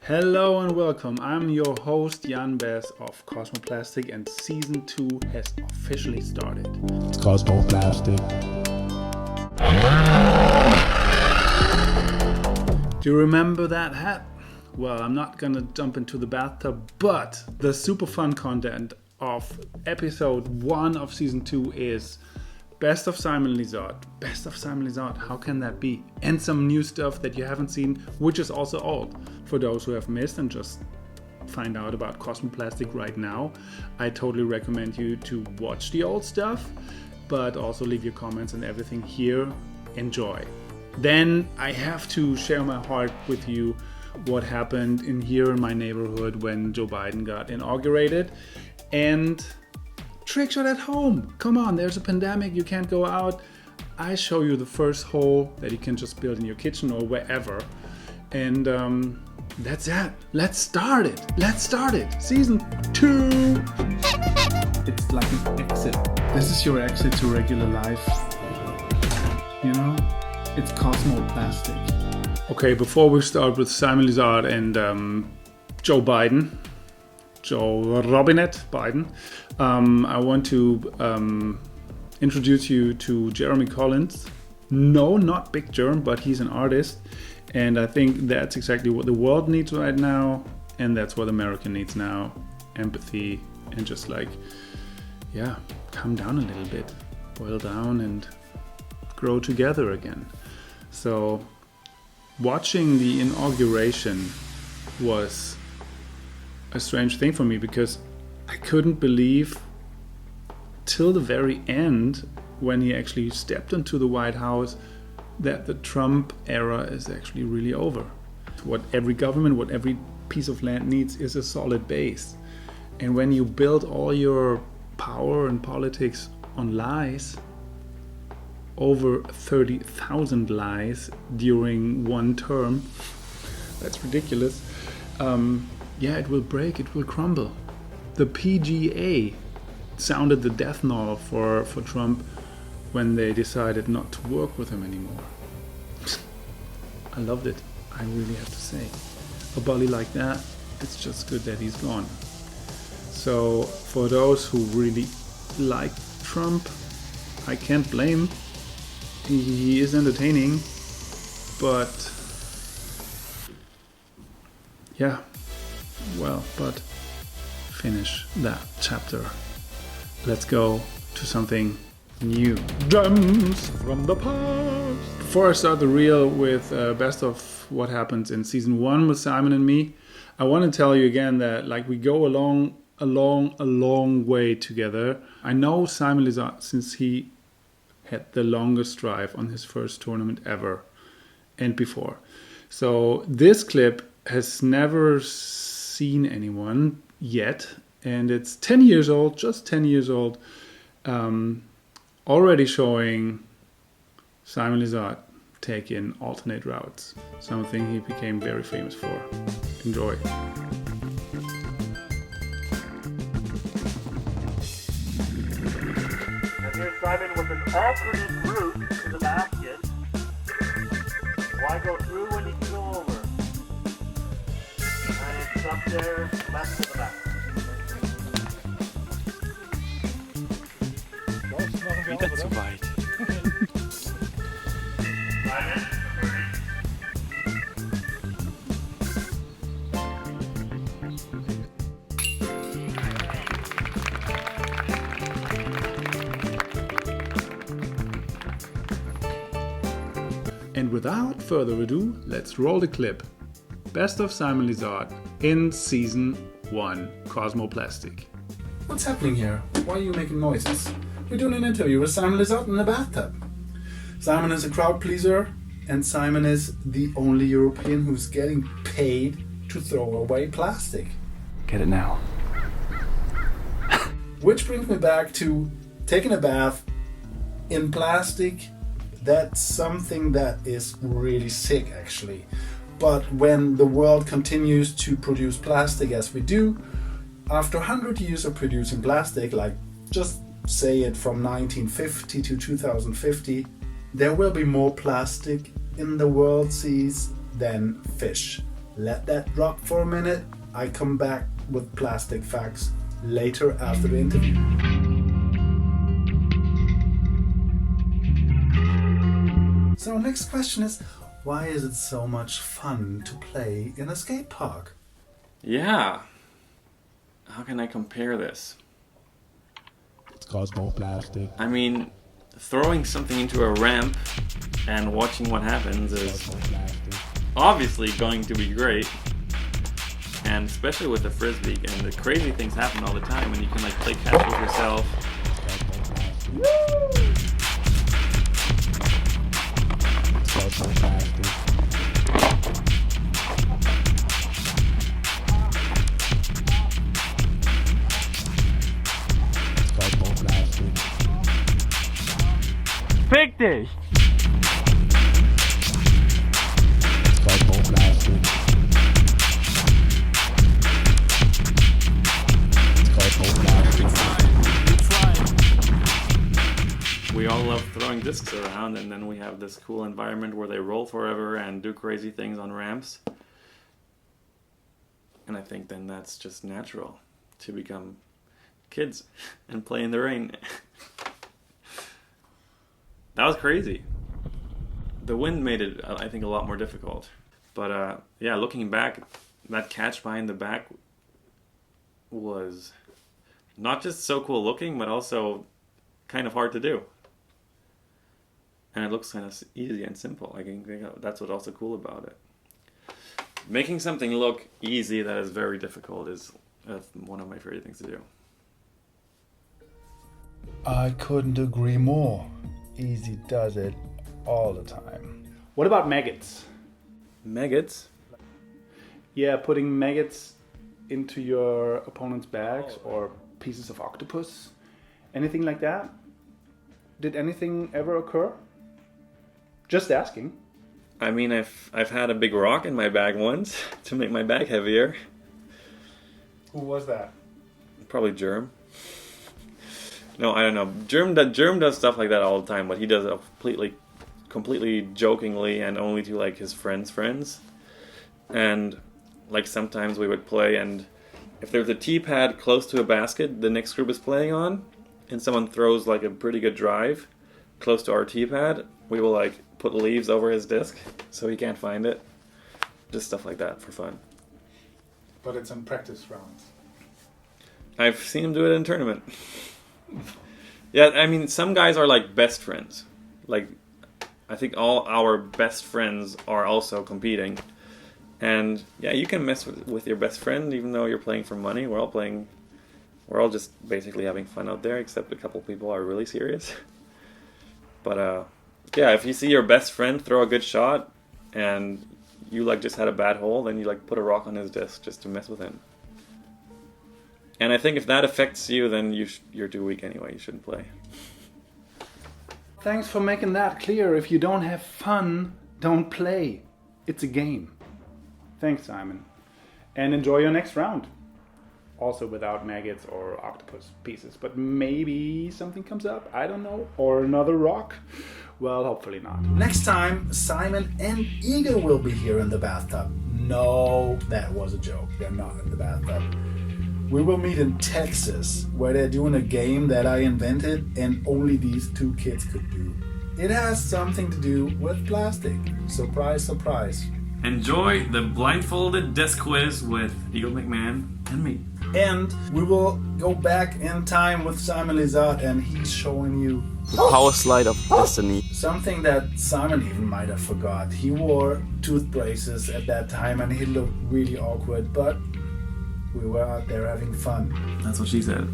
Hello and welcome. I'm your host Jan Bäss of Cosmoplastic, and season 2 has officially started. It's Cosmoplastic. Do you remember that hat? Well, I'm not gonna jump into the bathtub, but the super fun content of episode 1 of season 2 is Best of Simon Lizotte. Best of Simon Lizotte, how can that be? And some new stuff that you haven't seen, which is also old. For those who have missed and just find out about Cosmoplastic right now, I totally recommend you to watch the old stuff, but also leave your comments and everything here. Enjoy. Then I have to share my heart with you what happened here in my neighborhood when Joe Biden got inaugurated. And Trickshot at home. Come on, there's a pandemic, you can't go out. I show you the first hole that you can just build in your kitchen or wherever. And that's it. Let's start it. Season 2. It's like an exit. This is your exit to regular life. You know? It's Cosmoplastic. Okay, before we start with Simon Lizotte and Joe Robinette Biden, I want to introduce you to Jeremy Collins. No, not Big Jerm, but he's an artist. And I think that's exactly what the world needs right now. And that's what America needs now. Empathy and just calm down a little bit. Boil down and grow together again. So watching the inauguration was a strange thing for me because I couldn't believe till the very end when he actually stepped into the White House that the Trump era is actually really over. What every government, what every piece of land needs is a solid base. And when you build all your power and politics on lies, over 30,000 lies during one term, that's ridiculous. It will break, it will crumble. The PGA sounded the death knell for Trump when they decided not to work with him anymore. I loved it, I really have to say. A bully like that, it's just good that he's gone. So for those who really like Trump, I can't blame. He is entertaining, but finish that chapter. Let's go to something new. Gems from the past. Before I start the reel with best of what happens in season 1 with Simon and me, I want to tell you again that we go a long way together. I know Simon Lizotte since he had the longest drive on his first tournament ever and before. So this clip has never seen anyone yet, and it's 10 years old, just 10 years old, already showing Simon Lizotte take in alternate routes, something he became very famous for. Enjoy. And here's Simon with an alternate route to the basket. Why go through when you can go over? And it's up there, left to the back. Wieder zu weit. Simon, And without further ado, let's roll the clip. Best of Simon Lizotte in season 1, Cosmoplastic. What's happening here? Why are you making noises? We're doing an interview with Simon Lizotte in the bathtub. Simon is a crowd pleaser, and Simon is the only European who's getting paid to throw away plastic. Get it now. Which brings me back to taking a bath in plastic. That's something that is really sick, actually. But when the world continues to produce plastic as we do, after 100 years of producing plastic, just say it from 1950 to 2050, there will be more plastic in the world seas than fish. Let that drop for a minute. I come back with plastic facts later after the interview. So next question is, why is it so much fun to play in a skate park? Yeah. How can I compare this? It's Cosmoplastic. I mean, throwing something into a ramp and watching what happens is Cosmoplastic. obviously going to be great. And especially with the frisbee, and the crazy things happen all the time when you can like play catch with yourself. Cosmoplastic. Cosmoplastic. Fick dich! Cosmoplastic. We all love throwing discs around, and then we have this cool environment where they roll forever and do crazy things on ramps. And I think then that's just natural to become kids and play in the rain. That was crazy. The wind made it, I think, a lot more difficult. But yeah, looking back, that catch behind the back was not just so cool looking, but also kind of hard to do. And it looks kind of easy and simple. I think that's what's also cool about it. Making something look easy that is very difficult is one of my favorite things to do. I couldn't agree more. Easy does it all the time. What about maggots? Maggots? Yeah, putting maggots into your opponent's bags or pieces of octopus. Anything like that? Did anything ever occur? Just asking. I mean, I've had a big rock in my bag once to make my bag heavier. Who was that? Probably Germ. No, I don't know. Germ does stuff like that all the time, but he does it completely jokingly and only to like his friends. And like sometimes we would play, and if there's a tee pad close to a basket the next group is playing on, and someone throws like a pretty good drive close to our tee pad, we will like put leaves over his disc so he can't find it. Just stuff like that for fun. But it's in practice rounds. I've seen him do it in a tournament. Yeah, I mean, some guys are like best friends. Like, I think all our best friends are also competing. And yeah, you can mess with your best friend even though you're playing for money. We're all just basically having fun out there, except a couple people are really serious. But yeah, if you see your best friend throw a good shot and you like just had a bad hole, then you like put a rock on his disc just to mess with him. And I think if that affects you, then you're too weak anyway. You shouldn't play. Thanks for making that clear. If you don't have fun, don't play. It's a game. Thanks, Simon. And enjoy your next round. Also without maggots or octopus pieces. But maybe something comes up. I don't know. Or another rock. Well, hopefully not. Next time, Simon and Igor will be here in the bathtub. No, that was a joke. They're not in the bathtub. We will meet in Texas, where they're doing a game that I invented and only these two kids could do. It has something to do with plastic. Surprise, surprise. Enjoy the blindfolded disc quiz with Eagle McMahon and me. And we will go back in time with Simon Lizotte, and he's showing you the power slide of destiny. Something that Simon even might have forgot. He wore tooth braces at that time and he looked really awkward, but we were out there having fun. That's what she said.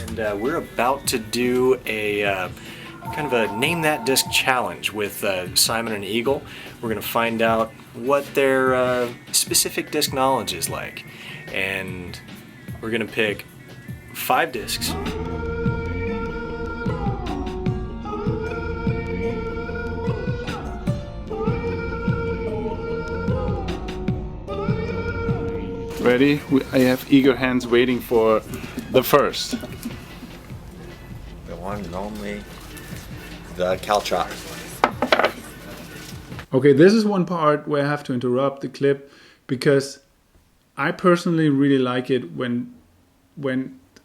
And we're about to do a kind of a Name That Disc challenge with Simon and Eagle. We're going to find out what their specific disc knowledge is like. And we're going to pick 5 discs. Ready? I have eager hands waiting for the first. The one and only, the Caltrop. Okay, this is one part where I have to interrupt the clip because I personally really like it when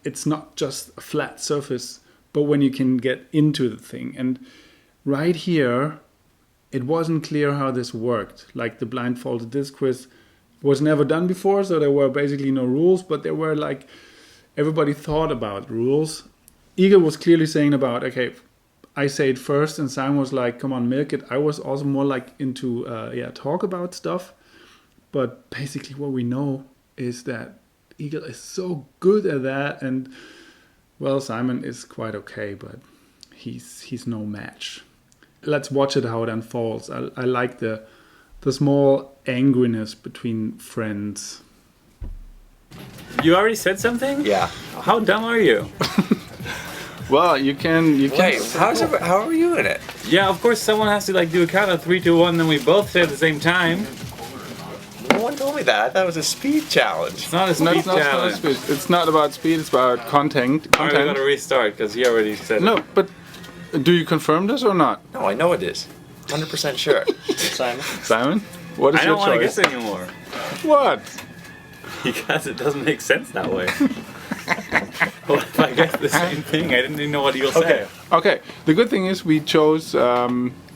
it's not just a flat surface, but when you can get into the thing. And right here, it wasn't clear how this worked. Like the blindfolded disc quiz was never done before, so there were basically no rules, but there were like, everybody thought about rules. Eagle was clearly saying about, okay, I say it first, and Simon was like, come on, milk it. I was also more like into, talk about stuff. But basically what we know is that Eagle is so good at that, and well, Simon is quite okay, but he's no match. Let's watch it how it unfolds. I like the small angriness between friends. You already said something? Yeah. How dumb are you? Well, you can. Wait, how are you in it? Yeah, of course someone has to like do a count of 3, 2, 1, then we both say at the same time. No one told me that. That was a speed challenge. It's not a speed challenge. It's not about speed, it's about content. Alright, we gotta restart because he already said it. No, but do you confirm this or not? No, I know it is. 100% sure. Simon? What is I your don't want to choice? guess anymore. What? Because it doesn't make sense that way. What if I guess the same thing? I didn't even know what you'll say. Okay. The good thing is we chose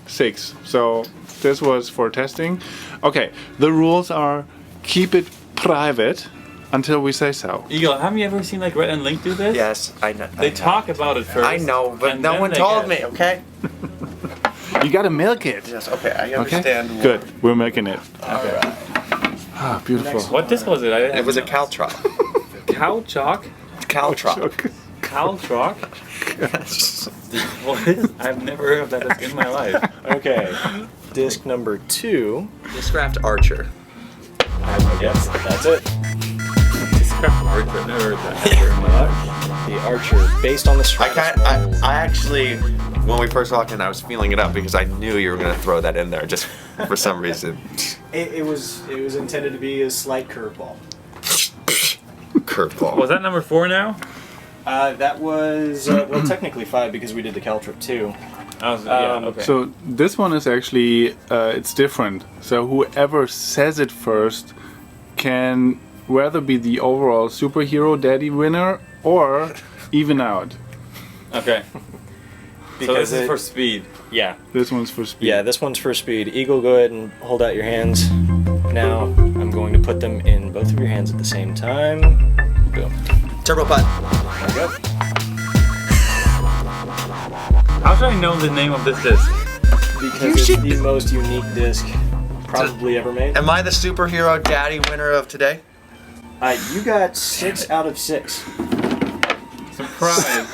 6. So this was for testing. Okay. The rules are keep it private until we say so. Eagle, haven't you ever seen like Red and Link do this? Yes, I know. They talk about it first. I know, but and no then one they told guess. me, okay? You gotta milk it. Yes, okay, I Okay? understand. Good. We're milking it. Okay. Ah, beautiful. What disc was it? It was a caltrop. Cow chalk? Caltrop. Caltrock? What is? I've never heard of that disc in my life. Okay, disc number 2. Discraft Archer. Yes, that's it. Discraft Archer, I've never heard that ever in my life. The Archer, based on the I actually, when we first walked in, I was feeling it up because I knew you were going to throw that in there just for some reason. It was intended to be a slight curveball. Curveball. Was that number 4 now? That was, well, technically 5 because we did the Caltrip too. Okay. So this one is actually, it's different. So whoever says it first can whether be the overall superhero daddy winner or even out. Okay. So this is for speed. Yeah. This one's for speed. Yeah, this one's for speed. Eagle, go ahead and hold out your hands. Now, I'm going to put them in both of your hands at the same time. Boom. Turbo putt. There we go. How should I know the name of this disc? Because it's the most unique disc probably ever made. Am I the superhero daddy winner of today? You got 6 out of 6. Surprise.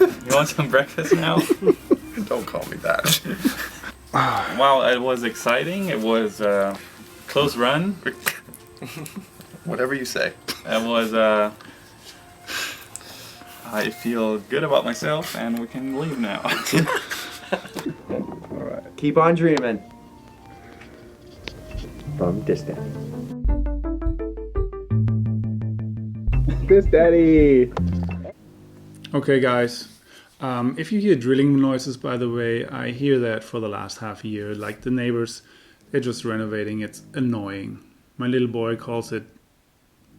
You want some breakfast now? Don't call me that. Wow, it was exciting. It was a close run. Whatever you say. It was, I feel good about myself and we can leave now. Alright. Keep on dreaming. From Daddy. Daddy. Okay, guys. If you hear drilling noises, by the way, I hear that for the last half year. Like the neighbors, they're just renovating. It's annoying. My little boy calls it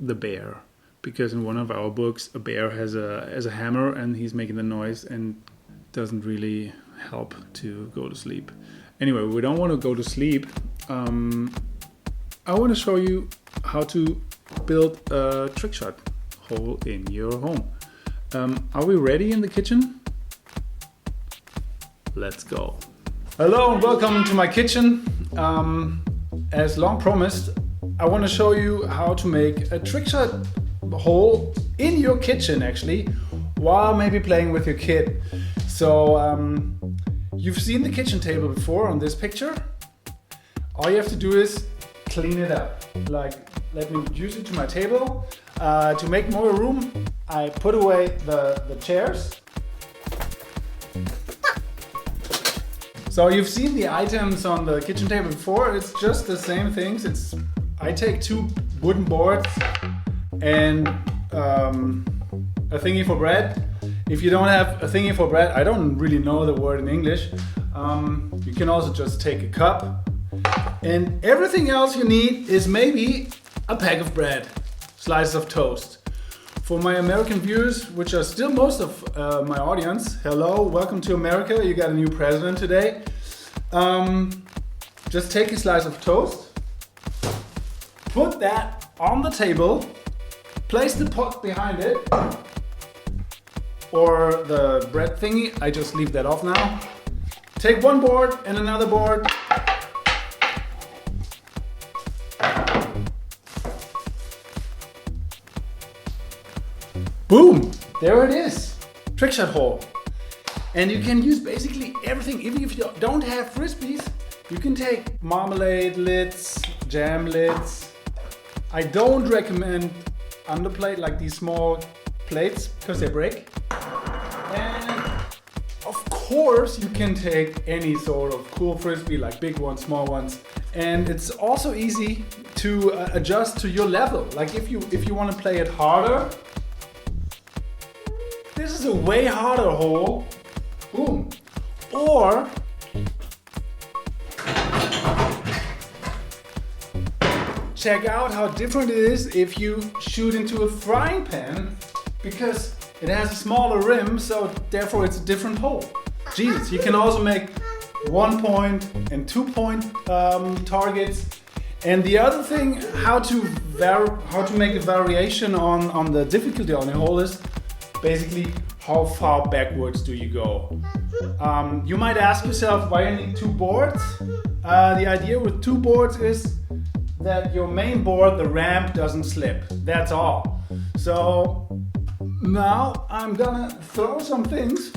the bear because in one of our books, a bear has a hammer and he's making the noise and doesn't really help to go to sleep. Anyway, we don't want to go to sleep. I want to show you how to build a Trickshot hole in your home. Are we ready in the kitchen? Let's go. Hello and welcome to my kitchen. As long promised, I want to show you how to make a Trickshot hole in your kitchen actually, while maybe playing with your kid. So you've seen the kitchen table before on this picture. All you have to do is clean it up. Like, let me introduce you to my table. To make more room, I put away the chairs. So you've seen the items on the kitchen table before. It's just the same things. I take 2 wooden boards and a thingy for bread. If you don't have a thingy for bread, I don't really know the word in English. You can also just take a cup. And everything else you need is maybe a pack of bread, slices of toast. For my American viewers, which are still most of my audience, hello, welcome to America. You got a new president today. Just take a slice of toast, put that on the table, place the pot behind it, or the bread thingy. I just leave that off now. Take one board and another board. Boom! There it is. Trickshot hole. And you can use basically everything. Even if you don't have frisbees, you can take marmalade lids, jam lids. I don't recommend underplate, like these small plates, because they break. And of course you can take any sort of cool frisbee, like big ones, small ones. And it's also easy to adjust to your level. Like if you want to play it harder, this is a way harder hole. Boom. Or check out how different it is if you shoot into a frying pan, because it has a smaller rim, so therefore it's a different hole. Jesus, you can also make 1 point and 2 point targets. And the other thing, how to make a variation on the difficulty on the hole is basically how far backwards do you go. You might ask yourself why you need 2 boards. The idea with 2 boards is that your main board, the ramp, doesn't slip. That's all. So now I'm gonna throw some things.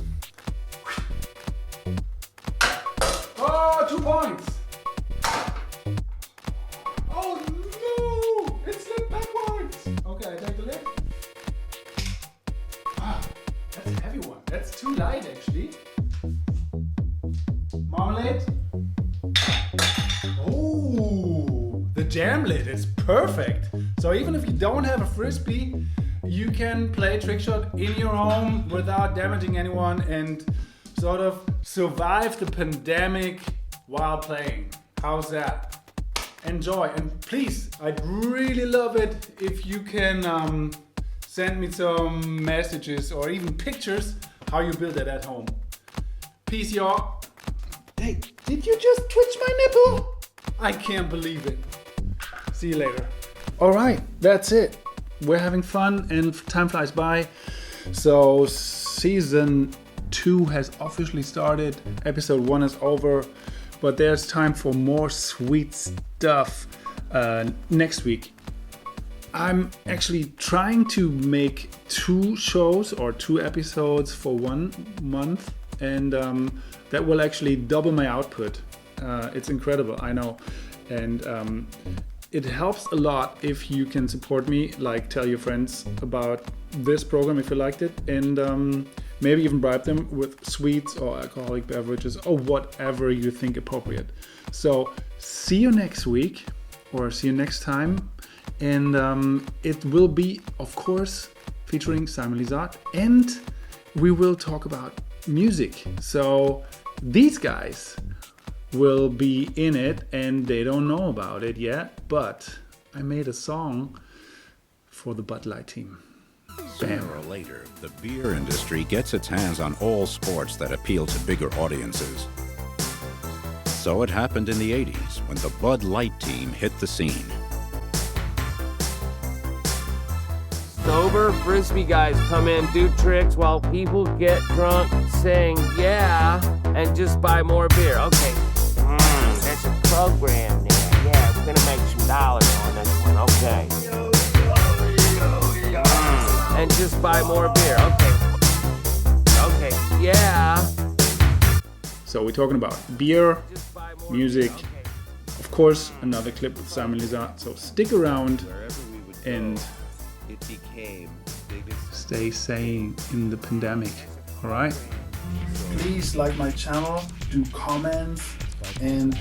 Oh, 2 points. Oh no, it slipped backwards. Okay, take the lid. That's a heavy one. That's too light actually. Marmalade. Oh, the jam lid is perfect. So even if you don't have a frisbee, you can play Trickshot in your home without damaging anyone and sort of survive the pandemic while playing. How's that? Enjoy, and please, I'd really love it if you can send me some messages or even pictures how you build it at home. Peace, y'all. Hey, did you just twitch my nipple? I can't believe it. See you later. All right, that's it. We're having fun and time flies by. So season 2 has officially started. Episode 1 is over, but there's time for more sweet stuff next week. I'm actually trying to make 2 shows or 2 episodes for 1 month, and that will actually double my output. It's incredible, I know. And it helps a lot if you can support me, like tell your friends about this program if you liked it, and maybe even bribe them with sweets or alcoholic beverages or whatever you think appropriate. So see you next week, or see you next time. And it will be, of course, featuring Simon Lizotte, and we will talk about music. So these guys will be in it, and they don't know about it yet, but I made a song for the Bud Light team. Sooner or later, the beer industry gets its hands on all sports that appeal to bigger audiences. So it happened in the 80s when the Bud Light team hit the scene. Sober frisbee guys come in, do tricks while people get drunk, saying yeah, and just buy more beer. Okay, that's a program there. Yeah, we're gonna make some dollars on this one. Okay. And just buy more beer. Okay, yeah. So we're talking about beer, music, of course, another clip with Simon Lizotte. So stick around and stay sane in the pandemic. All right? Please like my channel, do comments, and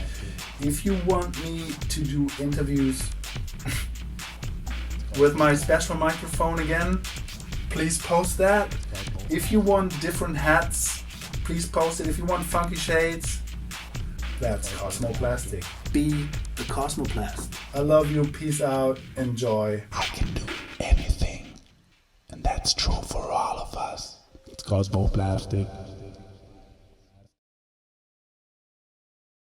if you want me to do interviews with my special microphone again, please post that. If you want different hats, please post it. If you want funky shades, that's Cosmoplastic. Be the Cosmoplast. I love you. Peace out. Enjoy. I can do anything. And that's true for all of us. It's Cosmoplastic.